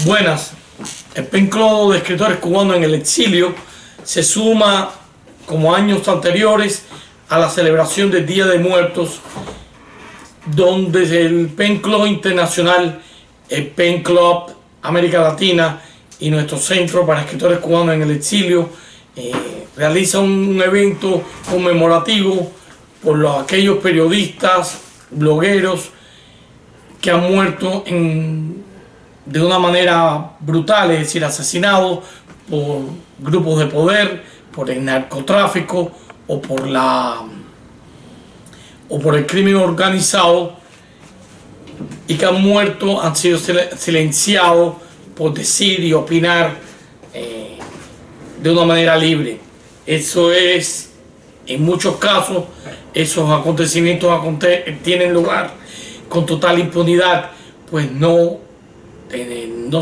Buenas. El Pen Club de Escritores Cubanos en el Exilio se suma, como años anteriores, a la celebración del Día de Muertos, donde el Pen Club Internacional, el Pen Club América Latina y nuestro Centro para Escritores Cubanos en el Exilio realiza un evento conmemorativo por aquellos periodistas, blogueros que han muerto de una manera brutal, es decir, asesinados por grupos de poder, por el narcotráfico o por el crimen organizado, y que han sido silenciados por decir y opinar de una manera libre. Eso es, en muchos casos, esos acontecimientos tienen lugar con total impunidad, pues no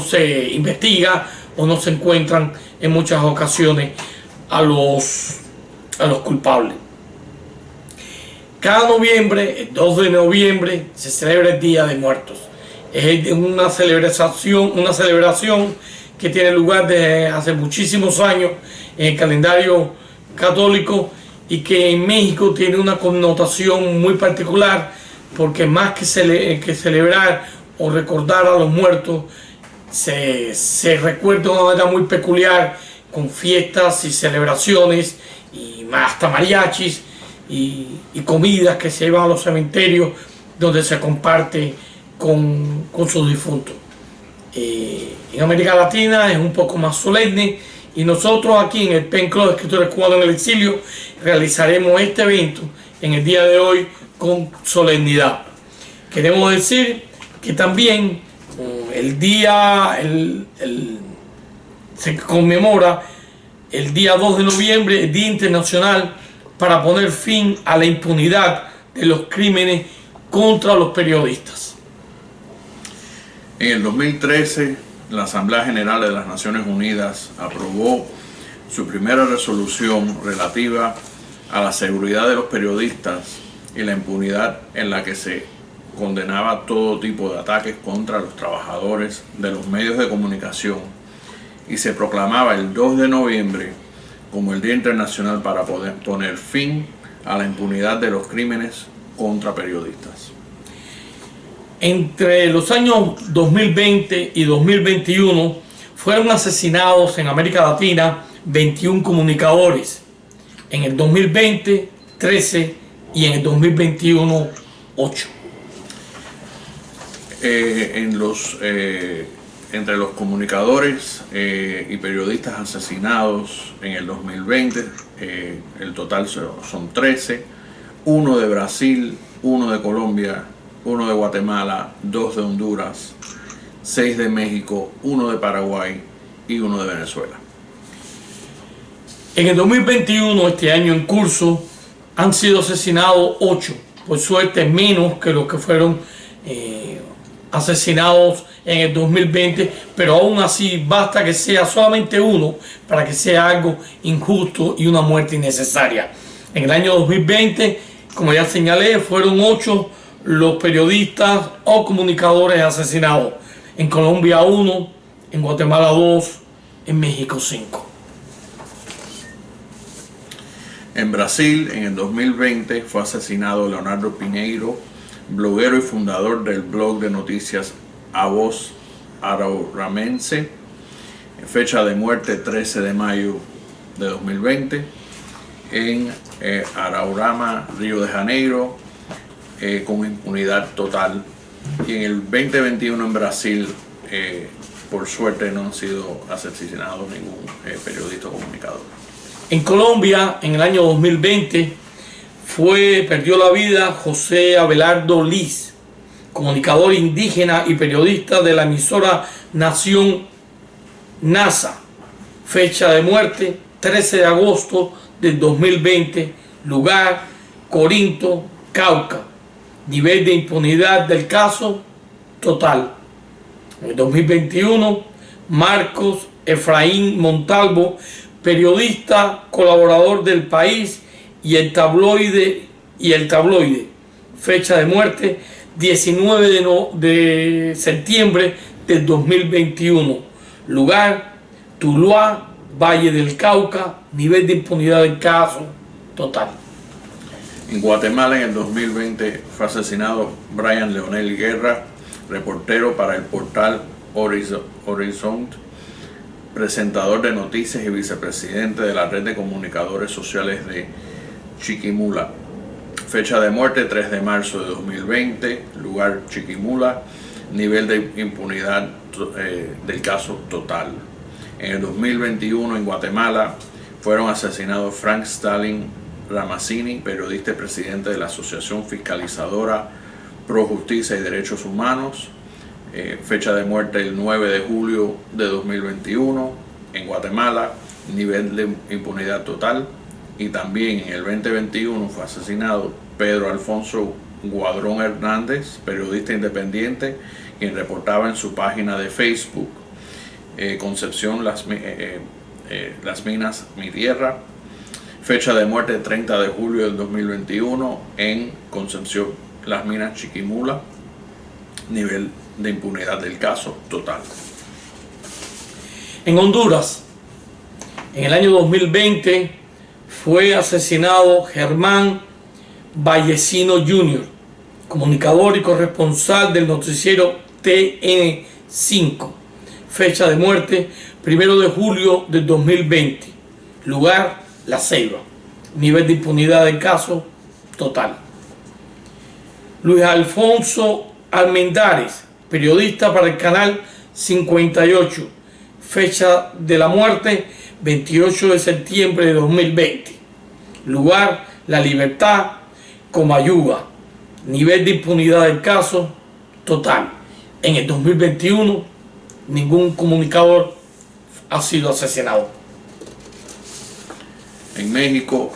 se investiga o no se encuentran en muchas ocasiones a los culpables. Cada noviembre, el 2 de noviembre, se celebra el Día de Muertos. Es una celebración que tiene lugar desde hace muchísimos años en el calendario católico y que en México tiene una connotación muy particular, porque más que celebrar o recordar a los muertos, se recuerda de una manera muy peculiar, con fiestas y celebraciones y hasta mariachis y comidas que se llevan a los cementerios, donde se comparte con sus difuntos. En América Latina es un poco más solemne, y nosotros aquí en el Pen Club de Escritores Cubanos en el Exilio realizaremos este evento en el día de hoy con solemnidad. Queremos decir que también se conmemora el día 2 de noviembre, el Día Internacional para poner fin a la impunidad de los crímenes contra los periodistas. En el 2013, la Asamblea General de las Naciones Unidas aprobó su primera resolución relativa a la seguridad de los periodistas y la impunidad en la que se condenaba todo tipo de ataques contra los trabajadores de los medios de comunicación, y se proclamaba el 2 de noviembre como el Día Internacional para poner fin a la impunidad de los crímenes contra periodistas. Entre los años 2020 y 2021 fueron asesinados en América Latina 21 comunicadores. En el 2020, 13, y en el 2021, 8. Entre los comunicadores y periodistas asesinados en el 2020, el total son 13, 1 de Brasil, 1 de Colombia, 1 de Guatemala, 2 de Honduras, 6 de México, 1 de Paraguay y 1 de Venezuela. En el 2021, este año en curso, han sido asesinados 8, por suerte menos que los que fueron asesinados en el 2020, pero aún así basta que sea solamente 1 para que sea algo injusto y una muerte innecesaria. En el año 2020, como ya señalé, fueron 8 los periodistas o comunicadores asesinados. En Colombia 1, en Guatemala 2, en México 5. En Brasil, en el 2020, fue asesinado Leonardo Pinheiro, bloguero y fundador del blog de noticias A Voz Arauramense, fecha de muerte 13 de mayo de 2020, en Araurama, Río de Janeiro, con impunidad total. Y en el 2021 en Brasil, por suerte, no han sido asesinados ningún periodista o comunicador. En Colombia, en el año 2020, perdió la vida José Abelardo Liz, comunicador indígena y periodista de la emisora Nación NASA. Fecha de muerte 13 de agosto del 2020, lugar Corinto, Cauca. Nivel de impunidad del caso total. En el 2021, Marcos Efraín Montalvo, periodista, colaborador del País y el tabloide, fecha de muerte 19 de septiembre del 2021. Lugar, Tuluá, Valle del Cauca. Nivel de impunidad del caso, total. En Guatemala, en el 2020, fue asesinado Brian Leonel Guerra, reportero para el portal Horizonte, presentador de noticias y vicepresidente de la red de comunicadores sociales de Chiquimula. Fecha de muerte 3 de marzo de 2020, lugar Chiquimula, nivel de impunidad del caso total. En el 2021 en Guatemala fueron asesinados Frank Stalin Ramazzini, periodista y presidente de la Asociación Fiscalizadora Pro Justicia y Derechos Humanos. Fecha de muerte el 9 de julio de 2021 en Guatemala, nivel de impunidad total. Y también en el 2021 fue asesinado Pedro Alfonso Guadrón Hernández, periodista independiente, quien reportaba en su página de Facebook Concepción Las Minas, Mi Tierra. Fecha de muerte 30 de julio del 2021 en Concepción Las Minas, Chiquimula, nivel de impunidad del caso total. En Honduras, en el año 2020 fue asesinado Germán Vallecino Jr., comunicador y corresponsal del noticiero TN5. Fecha de muerte 1 de julio del 2020. Lugar, La Ceiba. Nivel de impunidad del caso, total. Luis Alfonso Almendares, periodista para el canal 58. Fecha de la muerte 28 de septiembre de 2020. Lugar, La Libertad, Comayuga. Nivel de impunidad del caso, total. En el 2021, ningún comunicador ha sido asesinado. En México,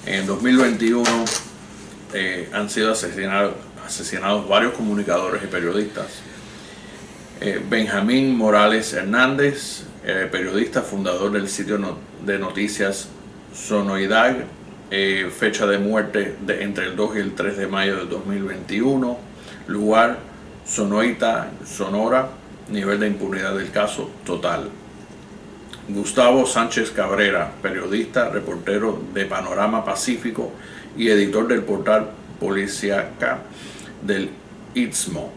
en el 2021, han sido asesinados varios comunicadores y periodistas. Benjamín Morales Hernández, periodista, fundador del sitio de noticias Sonoidag, fecha de muerte entre el 2 y el 3 de mayo del 2021, lugar Sonoita, Sonora, nivel de impunidad del caso total. Gustavo Sánchez Cabrera, periodista, reportero de Panorama Pacífico y editor del portal Policíaca del Istmo.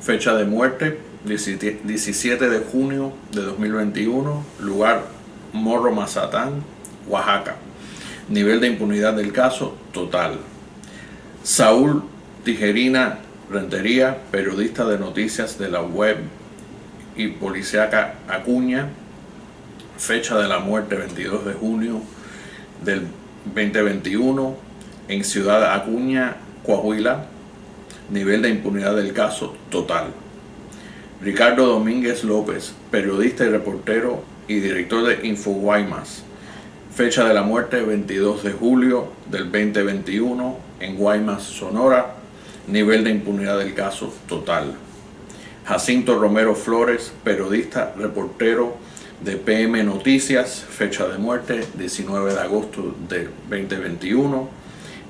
Fecha de muerte 17 de junio de 2021, lugar Morro Mazatán, Oaxaca. Nivel de impunidad del caso total. Saúl Tijerina Rentería, periodista de noticias de la web y Policíaca Acuña. Fecha de la muerte 22 de junio del 2021 en Ciudad Acuña, Coahuila. Nivel de impunidad del caso total. Ricardo Domínguez López, periodista y reportero y director de InfoGuaymas. Fecha de la muerte 22 de julio del 2021 en Guaymas, Sonora. Nivel de impunidad del caso total. Jacinto Romero Flores, periodista, reportero de PM Noticias. Fecha de muerte 19 de agosto del 2021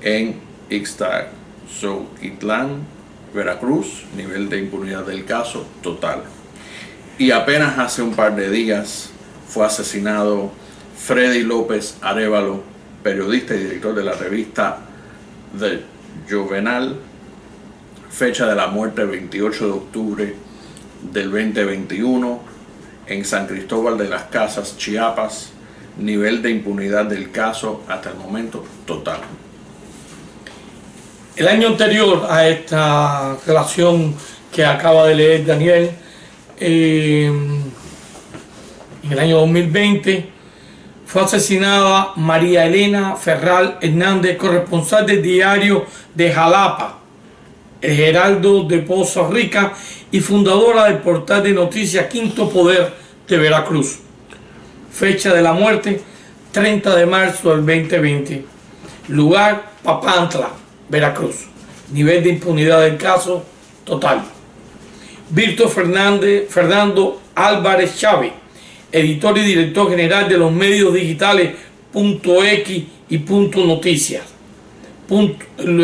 en Ixtazoquitlán, Veracruz. Nivel de impunidad del caso total. Y apenas hace un par de días fue asesinado Freddy López Arévalo, periodista y director de la revista The Juvenal. Fecha de la muerte 28 de octubre del 2021 en San Cristóbal de las Casas, Chiapas. Nivel de impunidad del caso hasta el momento total. El año anterior a esta relación que acaba de leer Daniel, en el año 2020, fue asesinada María Elena Ferral Hernández, corresponsal del diario de Jalapa, El Heraldo de Poza Rica, y fundadora del portal de noticias Quinto Poder de Veracruz. Fecha de la muerte 30 de marzo del 2020. Lugar, Papantla, Veracruz. Nivel de impunidad del caso total. Víctor Fernando Álvarez Chávez, editor y director general de los medios digitales .x y .noticias.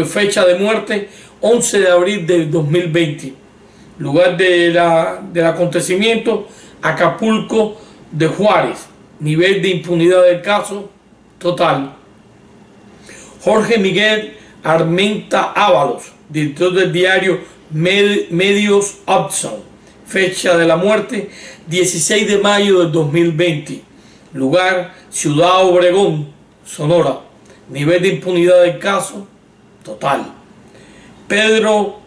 Fecha de muerte 11 de abril del 2020. Lugar del acontecimiento, Acapulco de Juárez. Nivel de impunidad del caso, total. Jorge Miguel Armenta Ábalos, director del diario Medios Option. Fecha de la muerte, 16 de mayo del 2020. Lugar, Ciudad Obregón, Sonora. Nivel de impunidad del caso, total. Pedro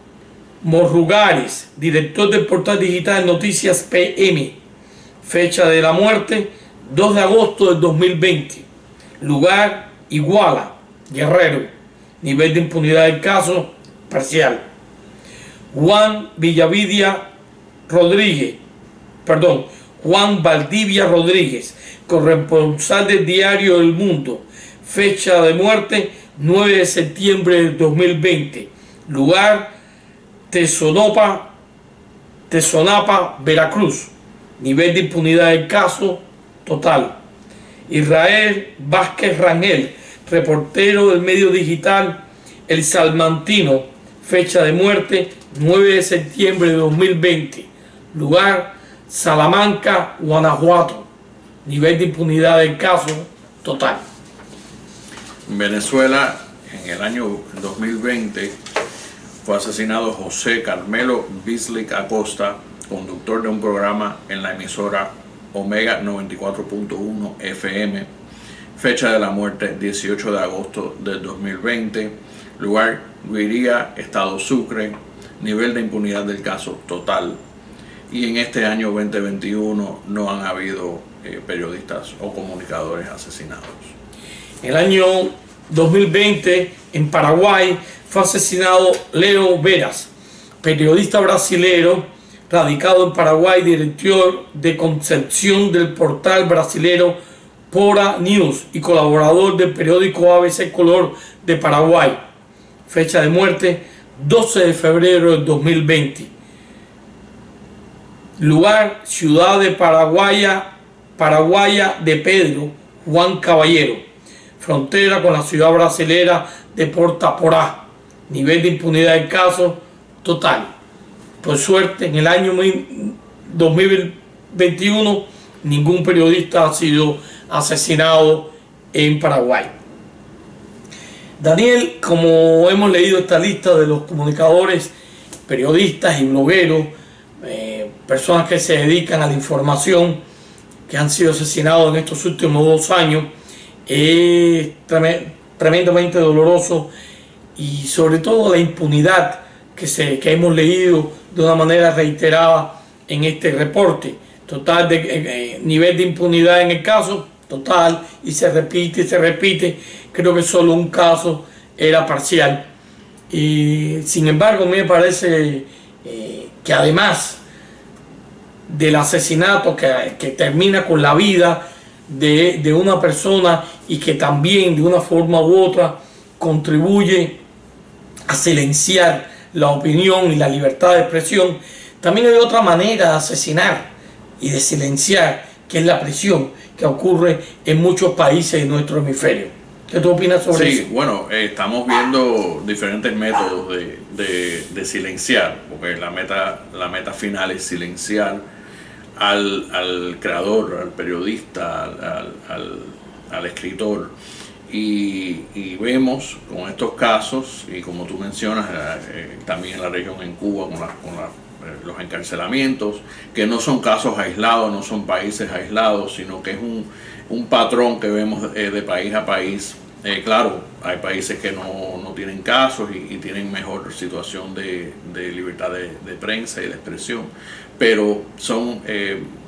Morrugares, director del portal digital Noticias PM. Fecha de la muerte, 2 de agosto del 2020. Lugar, Iguala, Guerrero. Nivel de impunidad del caso, parcial. Juan Valdivia Rodríguez, corresponsal del diario El Mundo. Fecha de muerte, 9 de septiembre del 2020. Lugar, Tezonapa, Veracruz. Nivel de impunidad del caso, total. Israel Vázquez Rangel, reportero del medio digital El Salmantino. Fecha de muerte, 9 de septiembre de 2020. Lugar, Salamanca, Guanajuato. Nivel de impunidad del caso, total. En Venezuela, en el año 2020, fue asesinado José Carmelo Bislick Acosta, conductor de un programa en la emisora Omega 94.1 FM. Fecha de la muerte, 18 de agosto del 2020. Lugar, Guiría, Estado Sucre. Nivel de impunidad del caso, total. Y en este año 2021 no han habido periodistas o comunicadores asesinados. El año 2020 en Paraguay fue asesinado Leo Veras, periodista brasilero radicado en Paraguay, director de concepción del portal brasilero Pora News y colaborador del periódico ABC Color de Paraguay. Fecha de muerte, 12 de febrero del 2020. Lugar, ciudad de Paraguaya de Pedro Juan Caballero. Frontera con la ciudad brasilera de Porta Porá. Nivel de impunidad del caso, total. Por suerte, en el año 2021, ningún periodista ha sido asesinado en Paraguay. Daniel, como hemos leído esta lista de los comunicadores, periodistas y blogueros, personas que se dedican a la información, que han sido asesinados en estos últimos 2 años, es tremendamente doloroso, y sobre todo la impunidad que hemos leído de una manera reiterada en este reporte. Total de nivel de impunidad en el caso, total, y se repite y se repite. Creo que solo un caso era parcial. Y sin embargo, me parece que además del asesinato que termina con la vida de una persona, y que también de una forma u otra contribuye a silenciar la opinión y la libertad de expresión, también hay otra manera de asesinar y de silenciar, que es la prisión, que ocurre en muchos países de nuestro hemisferio. ¿Qué tú opinas sobre eso? Sí, bueno, estamos viendo diferentes métodos de silenciar, porque la meta final es silenciar al creador, al periodista, al escritor. Y vemos con estos casos, y como tú mencionas, también en la región, en Cuba, con los encarcelamientos, que no son casos aislados, no son países aislados, sino que es un patrón que vemos de país a país. Claro, hay países que no tienen casos y tienen mejor situación de libertad de prensa y de expresión, pero son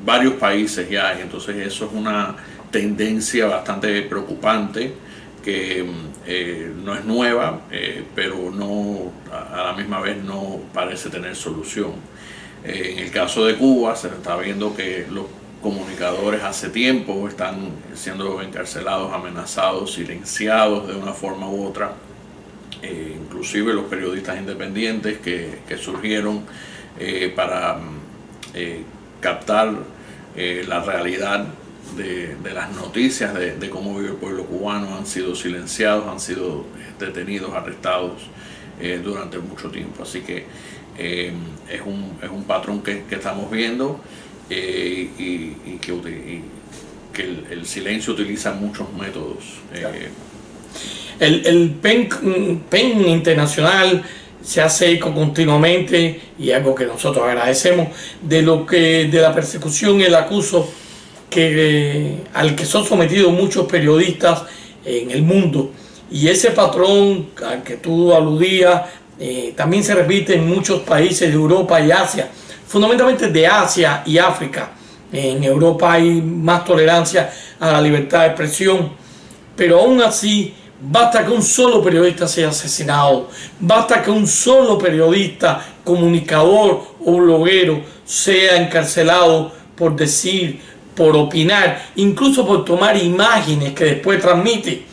varios países ya, y entonces eso es una tendencia bastante preocupante, que no es nueva, pero no, a la misma vez no parece tener solución. En el caso de Cuba se está viendo que los comunicadores hace tiempo están siendo encarcelados, amenazados, silenciados de una forma u otra, inclusive los periodistas independientes que surgieron para captar la realidad de las noticias de cómo vive el pueblo cubano, han sido silenciados, han sido detenidos, arrestados durante mucho tiempo. Así que es un patrón que estamos viendo, y que el silencio utiliza muchos métodos. El PEN internacional se hace eco continuamente, y algo que nosotros agradecemos, de la persecución y el acoso al que son sometidos muchos periodistas en el mundo. Y ese patrón al que tú aludías también se repite en muchos países de Europa y Asia, fundamentalmente de Asia y África. En Europa hay más tolerancia a la libertad de expresión, pero aún así basta que un solo periodista sea asesinado, basta que un solo periodista, comunicador o bloguero sea encarcelado por decir, por opinar, incluso por tomar imágenes que después transmite.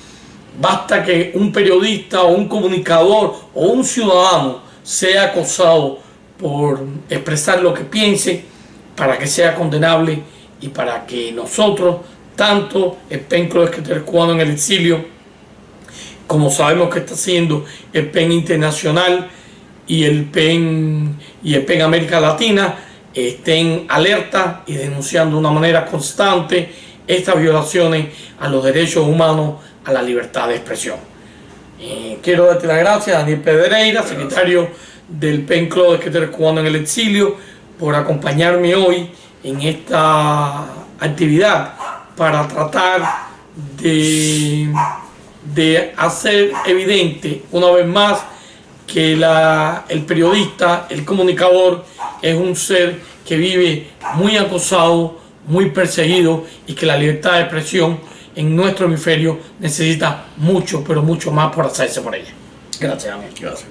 Basta que un periodista o un comunicador o un ciudadano sea acosado por expresar lo que piense para que sea condenable, y para que nosotros, tanto el PEN Club de Escritores Cubanos en el exilio, como sabemos que está haciendo el PEN Internacional y el PEN América Latina, estén alerta y denunciando de una manera constante estas violaciones a los derechos humanos, a la libertad de expresión. Quiero darte las gracias a Daniel Pedreira, secretario del PEN Club de Escritores Cubanos en el exilio, por acompañarme hoy en esta actividad para tratar de hacer evidente una vez más que el periodista, el comunicador, es un ser que vive muy acosado, muy perseguido, y que la libertad de expresión en nuestro hemisferio necesita mucho, pero mucho más por hacerse por ella. Gracias, amigo. Gracias.